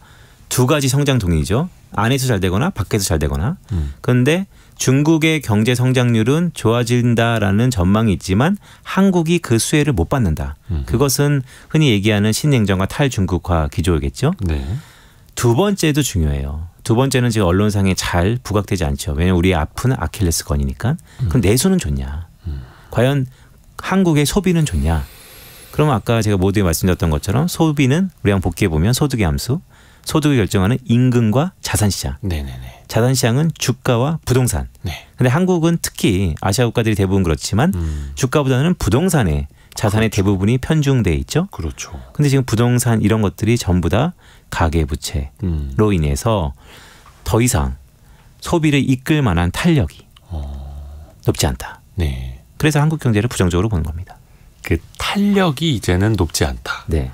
두 가지 성장 동인이죠. 안에서 잘 되거나 밖에서 잘 되거나. 그런데 중국의 경제 성장률은 좋아진다라는 전망이 있지만 한국이 그 수혜를 못 받는다. 그것은 흔히 얘기하는 신냉전과 탈중국화 기조겠죠. 네. 두 번째도 중요해요. 두 번째는 지금 언론상에 잘 부각되지 않죠. 왜냐하면 우리의 아픈 아킬레스건이니까. 그럼 내수는 좋냐. 과연 한국의 소비는 좋냐. 그러면 아까 제가 모두에 말씀드렸던 것처럼 소비는 우리 한번 복귀해 보면 소득의 함수. 소득을 결정하는 임금과 자산시장. 네네네. 자산시장은 주가와 부동산. 네. 근데 한국은 특히 아시아 국가들이 대부분 그렇지만 주가보다는 부동산에 자산의 그렇죠. 대부분이 편중돼 있죠. 그렇죠. 근데 지금 부동산 이런 것들이 전부 다 가계부채로 인해서 더 이상 소비를 이끌 만한 탄력이 높지 않다. 네. 그래서 한국 경제를 부정적으로 보는 겁니다. 그 탄력이 이제는 높지 않다. 네.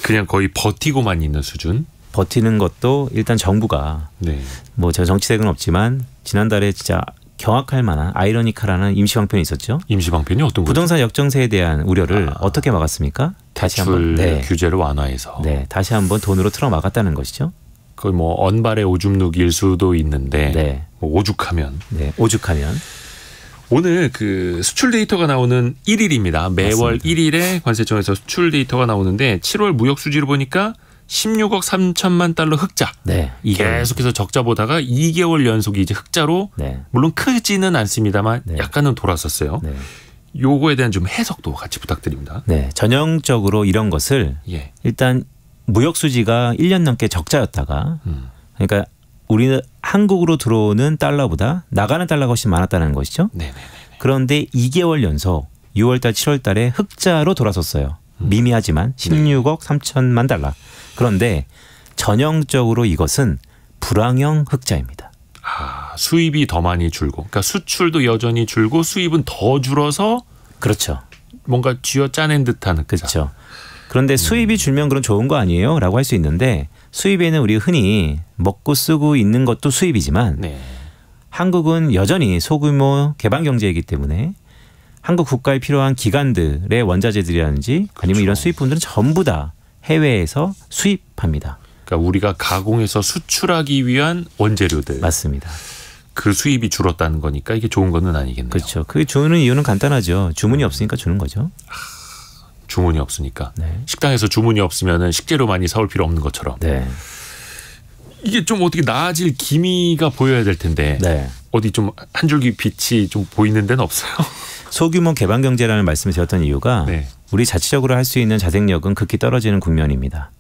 그냥 거의 버티고만 있는 수준. 버티는 것도 일단 정부가 네. 뭐 제가 정치색은 없지만 지난달에 진짜 경악할 만한 아이러니컬한 임시방편이 있었죠. 임시방편이 어떤 거죠? 부동산 역정세에 대한 우려를 어떻게 막았습니까? 다시 한번 규제를 완화해서. 네, 다시 한번 돈으로 틀어 막았다는 것이죠. 그 뭐 언발의 오줌 누기일 수도 있는데 네. 뭐 오죽하면. 네, 오죽하면. 오늘 그 수출 데이터가 나오는 1일입니다. 매월 맞습니다. 1일에 관세청에서 수출 데이터가 나오는데 7월 무역 수지를 보니까 16억 3천만 달러 흑자. 네, 계속해서 적자 보다가 2개월 연속이 이제 흑자로 네. 물론 크지는 않습니다만 네. 약간은 돌았었어요. 네. 요거에 대한 좀 해석도 같이 부탁드립니다. 네, 전형적으로 이런 것을 일단 무역 수지가 1년 넘게 적자였다가 그러니까 우리는 한국으로 들어오는 달러보다 나가는 달러가 훨씬 많았다는 것이죠. 네네네. 그런데 2개월 연속 6월 달 7월 달에 흑자로 돌아섰어요. 미미하지만 16억 3천만 달러. 그런데 전형적으로 이것은 불황형 흑자입니다. 아, 수입이 더 많이 줄고 그러니까 수출도 여전히 줄고 수입은 더 줄어서 그렇죠. 뭔가 쥐어 짜낸 듯한 흑자. 그렇죠. 그런데 수입이 줄면 그건 좋은 거 아니에요? 라고 할 수 있는데 수입에는 우리 흔히 먹고 쓰고 있는 것도 수입이지만 한국은 여전히 소규모 개방 경제이기 때문에 한국 국가에 필요한 기관들의 원자재들이라든지 아니면 이런 수입품들은 전부 다 해외에서 수입합니다. 그러니까 우리가 가공해서 수출하기 위한 원재료들. 맞습니다. 그 수입이 줄었다는 거니까 이게 좋은 건 아니겠네요. 그렇죠. 그게 주는 이유는 간단하죠. 주문이 없으니까 주는 거죠. 주문이 없으니까. 네. 식당에서 주문이 없으면 식재료 많이 사올 필요 없는 것처럼. 네. 이게 좀 어떻게 나아질 기미가 보여야 될 텐데 네. 어디 좀 한 줄기 빛이 좀 보이는 데는 없어요? 소규모 개방 경제라는 말씀을 드렸던 이유가 우리 자체적으로 할 수 있는 자생력은 극히 떨어지는 국면입니다.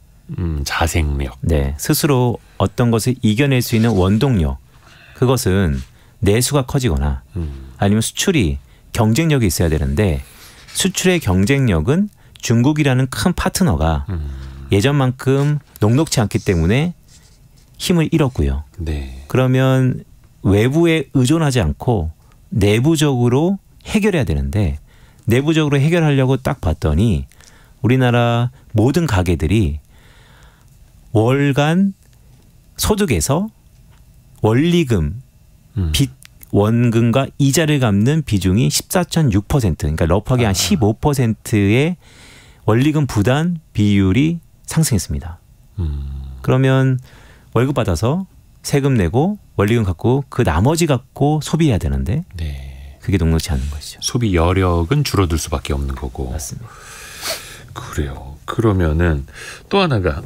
자생력. 네, 스스로 어떤 것을 이겨낼 수 있는 원동력. 그것은 내수가 커지거나 아니면 수출이 경쟁력이 있어야 되는데 수출의 경쟁력은 중국이라는 큰 파트너가 예전만큼 녹록치 않기 때문에 힘을 잃었고요. 네. 그러면 외부에 의존하지 않고 내부적으로 해결해야 되는데 내부적으로 해결하려고 딱 봤더니 우리나라 모든 가게들이 월간 소득에서 원리금, 빚, 원금과 이자를 갚는 비중이 14.6% 그러니까 러프하게 한 15%의 원리금 부담 비율이 상승했습니다. 그러면 월급 받아서 세금 내고 원리금 갖고 그 나머지 갖고 소비해야 되는데 그게 녹록지 않은 것이죠. 소비 여력은 줄어들 수밖에 없는 거고. 맞습니다. 그래요. 그러면은 또 하나가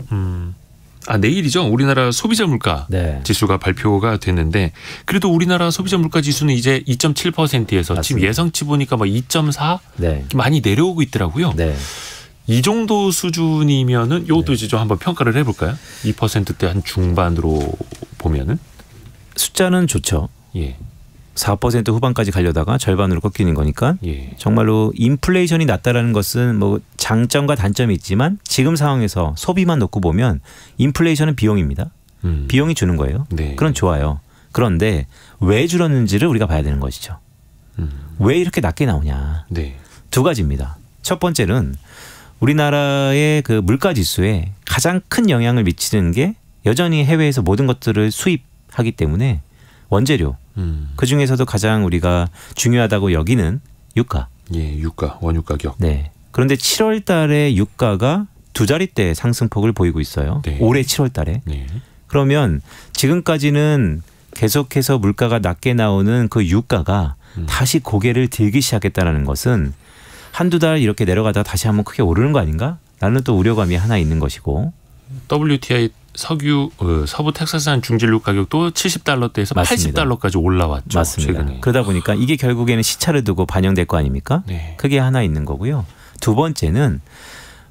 내일이죠. 우리나라 소비자 물가 지수가 발표가 됐는데 그래도 우리나라 소비자 물가 지수는 이제 2.7%에서 맞습니다. 지금 예상치 보니까 막 2.4 많이 내려오고 있더라고요. 이 정도 수준이면은 이것도 이제 좀 한번 평가를 해볼까요? 2%대 한 중반으로 보면은 숫자는 좋죠. 4% 후반까지 가려다가 절반으로 꺾이는 거니까 정말로 인플레이션이 낮다라는 것은 뭐 장점과 단점이 있지만 지금 상황에서 소비만 놓고 보면 인플레이션은 비용입니다. 비용이 주는 거예요. 그건 좋아요. 그런데 왜 줄었는지를 우리가 봐야 되는 것이죠. 왜 이렇게 낮게 나오냐. 두 가지입니다. 첫 번째는 우리나라의 그 물가 지수에 가장 큰 영향을 미치는 게 여전히 해외에서 모든 것들을 수입하기 때문에 원재료 그중에서도 가장 우리가 중요하다고 여기는 유가. 유가, 원유 가격. 그런데 7월 달에 유가가 두 자릿대 상승폭을 보이고 있어요. 올해 7월 달에. 그러면 지금까지는 계속해서 물가가 낮게 나오는 그 유가가 다시 고개를 들기 시작했다는 것은 한두 달 이렇게 내려가다가 다시 한번 크게 오르는 거 아닌가? 라는 또 우려감이 하나 있는 것이고. WTI 서부 텍사스산 중진류 가격도 70달러대에서 80달러까지 올라왔죠. 맞습니다. 최근에. 그러다 보니까 이게 결국에는 시차를 두고 반영될 거 아닙니까? 그게 하나 있는 거고요. 두 번째는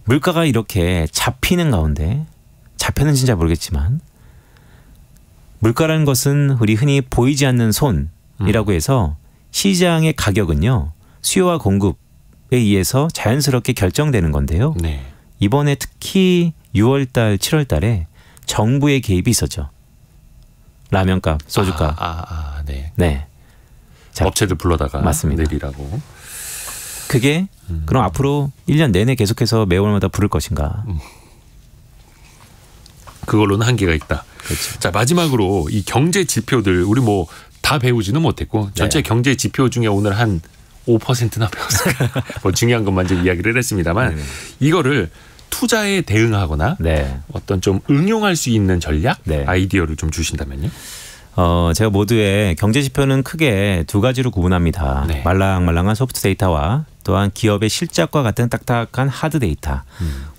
물가가 이렇게 잡히는 가운데 잡혀는 진짜 모르겠지만 물가라는 것은 우리 흔히 보이지 않는 손이라고 해서 시장의 가격은요. 수요와 공급에 의해서 자연스럽게 결정되는 건데요. 이번에 특히 6월 달, 7월 달에 정부의 개입이 있었죠. 라면값, 소주값. 자, 업체들 불러다가 맞습니다. 내리라고. 그게 그럼 앞으로 1년 내내 계속해서 매월마다 부를 것인가. 그걸로는 한계가 있다. 그렇죠. 자, 마지막으로 이 경제 지표들 우리 뭐 다 배우지는 못했고 전체 경제 지표 중에 오늘 한 5%나 배웠을까. 뭐 중요한 것만 좀 이야기를 했습니다만 이거를 투자에 대응하거나 어떤 좀 응용할 수 있는 전략, 아이디어를 좀 주신다면요. 제가 모두의 경제 지표는 크게 두 가지로 구분합니다. 말랑말랑한 소프트 데이터와 또한 기업의 실적과 같은 딱딱한 하드 데이터.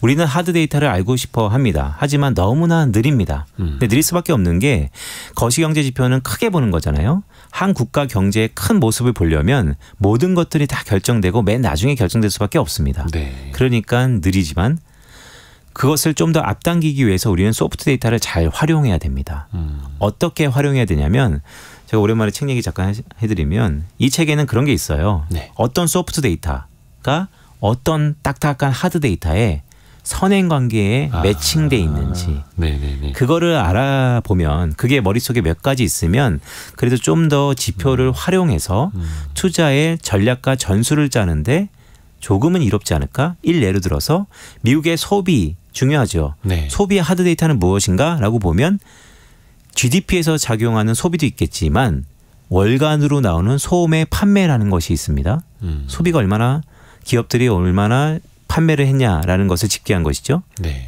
우리는 하드 데이터를 알고 싶어 합니다. 하지만 너무나 느립니다. 근데 느릴 수밖에 없는 게 거시경제 지표는 크게 보는 거잖아요. 한 국가 경제의 큰 모습을 보려면 모든 것들이 다 결정되고 맨 나중에 결정될 수밖에 없습니다. 그러니까 느리지만 그것을 좀 더 앞당기기 위해서 우리는 소프트 데이터를 잘 활용해야 됩니다. 어떻게 활용해야 되냐면 제가 오랜만에 책 얘기 잠깐 해드리면 이 책에는 그런 게 있어요. 어떤 소프트 데이터가 어떤 딱딱한 하드 데이터에 선행관계에 매칭돼 있는지 그거를 알아보면 그게 머릿속에 몇 가지 있으면 그래도 좀 더 지표를 활용해서 투자의 전략과 전술을 짜는데 조금은 이롭지 않을까? 예를 들어서 미국의 소비 중요하죠. 소비의 하드 데이터는 무엇인가? 라고 보면 GDP에서 작용하는 소비도 있겠지만 월간으로 나오는 소매 판매라는 것이 있습니다. 소비가 얼마나 기업들이 얼마나 판매를 했냐라는 것을 집계한 것이죠.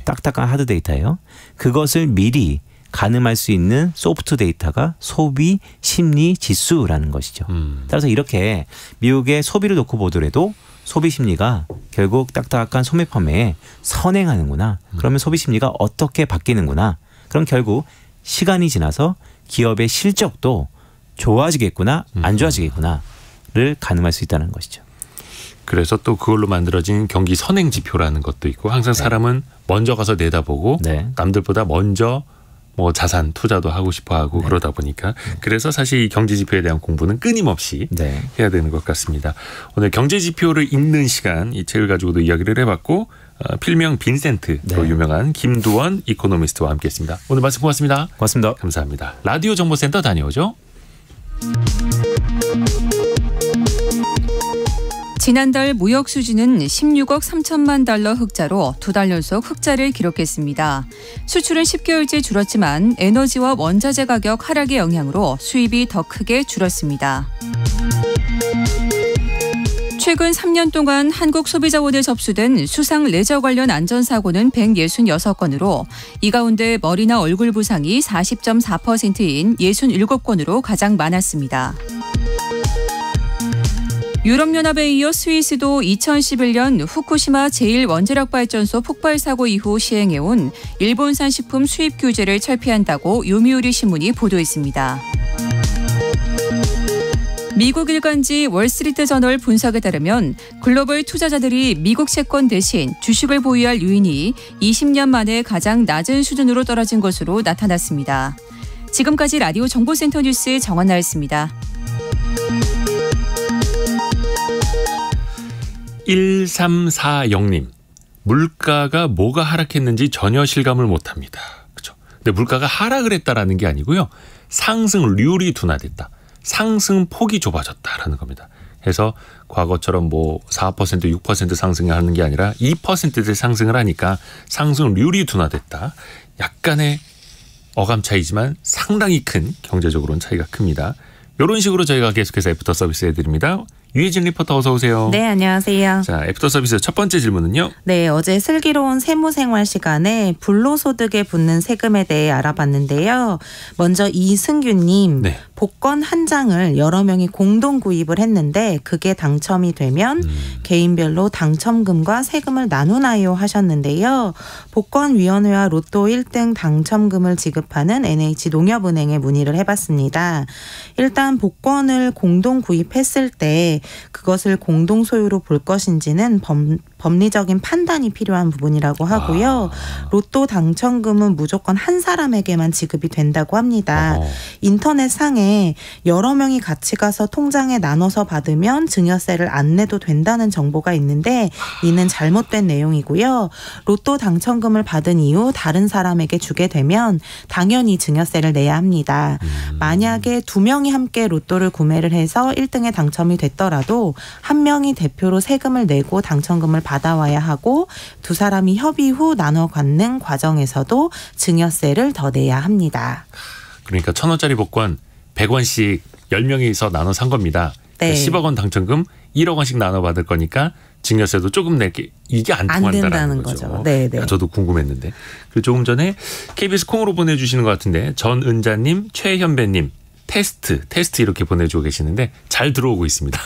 딱딱한 하드 데이터예요. 그것을 미리 가늠할 수 있는 소프트 데이터가 소비 심리 지수라는 것이죠. 따라서 이렇게 미국의 소비를 놓고 보더라도 소비 심리가 결국 딱딱한 소매 판매에 선행하는구나. 그러면 소비 심리가 어떻게 바뀌는구나. 그럼 결국 시간이 지나서 기업의 실적도 좋아지겠구나 안 좋아지겠구나를 가늠할 수 있다는 것이죠. 그래서 또 그걸로 만들어진 경기 선행 지표라는 것도 있고 항상 사람은 먼저 가서 내다보고 남들보다 먼저 뭐 자산 투자도 하고 싶어하고 그러다 보니까 그래서 사실 이 경제 지표에 대한 공부는 끊임없이 해야 되는 것 같습니다. 오늘 경제 지표를 읽는 시간 이 책을 가지고도 이야기를 해봤고 필명 빈센트로 유명한 김두원 이코노미스트와 함께했습니다. 오늘 말씀 고맙습니다. 고맙습니다. 감사합니다. 라디오 정보센터 다녀오죠. 지난달 무역 수지는 16억 3천만 달러 흑자로 두 달 연속 흑자를 기록했습니다. 수출은 10개월째 줄었지만 에너지와 원자재 가격 하락의 영향으로 수입이 더 크게 줄었습니다. 최근 3년 동안 한국소비자원에 접수된 수상 레저 관련 안전사고는 166건으로 이 가운데 머리나 얼굴 부상이 40.4%인 67건으로 가장 많았습니다. 유럽연합에 이어 스위스도 2011년 후쿠시마 제1원자력발전소 폭발 사고 이후 시행해온 일본산 식품 수입 규제를 철폐한다고 요미우리 신문이 보도했습니다. 미국 일간지 월스트리트 저널 분석에 따르면 글로벌 투자자들이 미국 채권 대신 주식을 보유할 유인이 20년 만에 가장 낮은 수준으로 떨어진 것으로 나타났습니다. 지금까지 라디오 정보센터 뉴스 정원나였습니다. 1340님. 물가가 뭐가 하락했는지 전혀 실감을 못합니다. 그렇죠? 근데 물가가 하락을 했다라는 게 아니고요. 상승률이 둔화됐다. 상승폭이 좁아졌다라는 겁니다. 해서 과거처럼 뭐 4%, 6% 상승하는 게 아니라 2%대 상승을 하니까 상승률이 둔화됐다. 약간의 어감 차이지만 상당히 큰 경제적으로는 차이가 큽니다. 이런 식으로 저희가 계속해서 애프터 서비스 해드립니다. 유혜진 리포터 어서 오세요. 네, 안녕하세요. 자, 애프터 서비스 첫 번째 질문은요. 네, 어제 슬기로운 세무생활 시간에 불로소득에 붙는 세금에 대해 알아봤는데요. 먼저 이승규님, 복권 한 장을 여러 명이 공동 구입을 했는데 그게 당첨이 되면 개인별로 당첨금과 세금을 나누나요 하셨는데요. 복권위원회와 로또 1등 당첨금을 지급하는 NH농협은행에 문의를 해봤습니다. 일단 복권을 공동 구입했을 때 그것을 공동 소유로 볼 것인지는 법리적인 판단이 필요한 부분이라고 하고요. 로또 당첨금은 무조건 한 사람에게만 지급이 된다고 합니다. 인터넷상에 여러 명이 같이 가서 통장에 나눠서 받으면 증여세를 안 내도 된다는 정보가 있는데 이는 잘못된 내용이고요. 로또 당첨금을 받은 이후 다른 사람에게 주게 되면 당연히 증여세를 내야 합니다. 만약에 두 명이 함께 로또를 구매를 해서 1등에 당첨이 됐더라도 한 명이 대표로 세금을 내고 당첨금을 받아와야 하고 두 사람이 협의 후 나눠 갖는 과정에서도 증여세를 더 내야 합니다. 그러니까 1,000원짜리 복권 100원씩 10명이서 나눠 산 겁니다. 네. 10억 원 당첨금 1억 원씩 나눠 받을 거니까 증여세도 조금 낼게 이게 안 통한다는 거죠. 네, 네. 저도 궁금했는데. 그리고 조금 전에 KBS 콩으로 보내주시는 것 같은데 전은자님, 최현배님 테스트 이렇게 보내주고 계시는데 잘 들어오고 있습니다.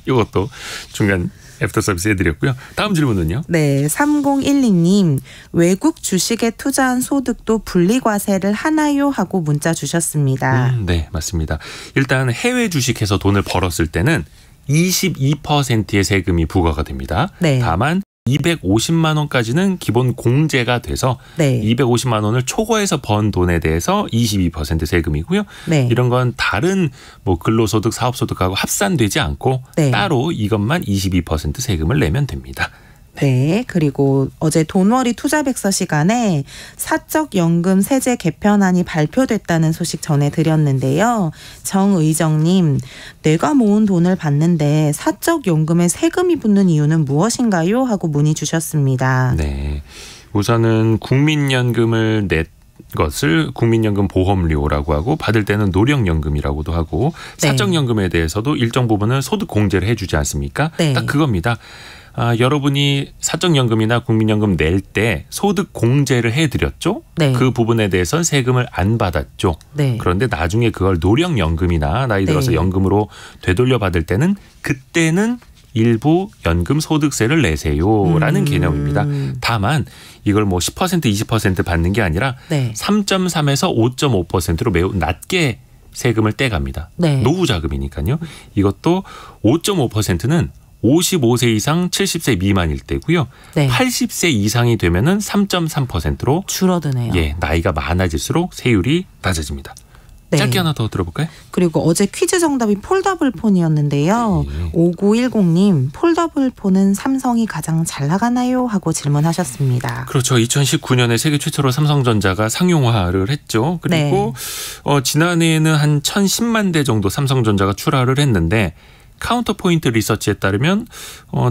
이것도 중간 애프터 서비스 해드렸고요. 다음 질문은요. 네, 3012님 외국 주식에 투자한 소득도 분리과세를 하나요? 하고 문자 주셨습니다. 네, 맞습니다. 일단 해외 주식해서 돈을 벌었을 때는 22%의 세금이 부과가 됩니다. 네. 다만 250만 원까지는 기본 공제가 돼서 네. 250만 원을 초과해서 번 돈에 대해서 22% 세금이고요. 네. 이런 건 다른 뭐 근로소득, 사업소득하고 합산되지 않고 네. 따로 이것만 22% 세금을 내면 됩니다. 네, 그리고 어제 돈벌이 투자백서 시간에 사적연금 세제 개편안이 발표됐다는 소식 전해드렸는데요. 정의정님, 내가 모은 돈을 받는데 사적연금에 세금이 붙는 이유는 무엇인가요? 하고 문의 주셨습니다. 네, 우선은 국민연금을 냈 것을 국민연금 보험료라고 하고 받을 때는 노령연금이라고도 하고 네. 사적연금에 대해서도 일정 부분은 소득 공제를 해주지 않습니까? 네. 딱 그겁니다. 여러분이 사적연금이나 국민연금 낼 때 소득 공제를 해드렸죠. 네. 그 부분에 대해서는 세금을 안 받았죠. 네. 그런데 나중에 그걸 노령연금이나 나이 들어서 네. 연금으로 되돌려 받을 때는 그때는 일부 연금 소득세를 내세요라는 개념입니다. 다만 이걸 뭐 10% 20% 받는 게 아니라 네. 3.3에서 5.5%로 매우 낮게 세금을 떼갑니다. 네. 노후 자금이니까요. 이것도 5.5%는 55세 이상 70세 미만일 때고요. 네. 80세 이상이 되면은 3.3%로 줄어드네요. 예, 나이가 많아질수록 세율이 낮아집니다. 네. 짧게 하나 더 들어볼까요? 그리고 어제 퀴즈 정답이 폴더블 폰이었는데요. 5910님, 폴더블 폰은 삼성이 가장 잘 나가나요? 하고 질문하셨습니다. 그렇죠. 2019년에 세계 최초로 삼성전자가 상용화를 했죠. 그리고 지난해에는 한 1010만 대 정도 삼성전자가 출하를 했는데 카운터포인트 리서치에 따르면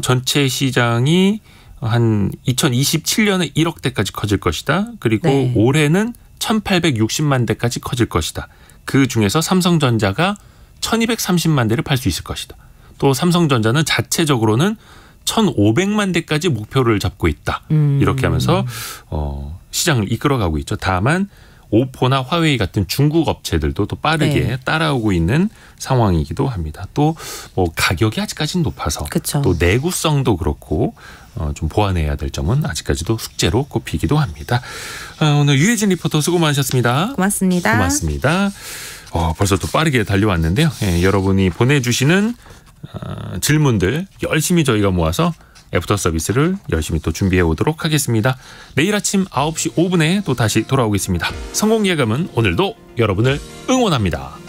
전체 시장이 한 2027년에 1억 대까지 커질 것이다. 그리고 네. 올해는 1860만 대까지 커질 것이다. 그 중에서 삼성전자가 1230만 대를 팔 수 있을 것이다. 또 삼성전자는 자체적으로는 1500만 대까지 목표를 잡고 있다. 이렇게 하면서 시장을 이끌어가고 있죠. 다만 오포나 화웨이 같은 중국 업체들도 또 빠르게 네. 따라오고 있는 상황이기도 합니다. 또 뭐 가격이 아직까지는 높아서 그쵸. 또 내구성도 그렇고 좀 보완해야 될 점은 아직까지도 숙제로 꼽히기도 합니다. 오늘 유혜진 리포터 수고 많으셨습니다. 고맙습니다. 고맙습니다. 벌써 또 빠르게 달려왔는데요. 예, 여러분이 보내주시는 질문들 열심히 저희가 모아서 애프터 서비스를 열심히 또 준비해 오도록 하겠습니다. 내일 아침 9시 5분에 또 다시 돌아오겠습니다. 성공 예감은 오늘도 여러분을 응원합니다.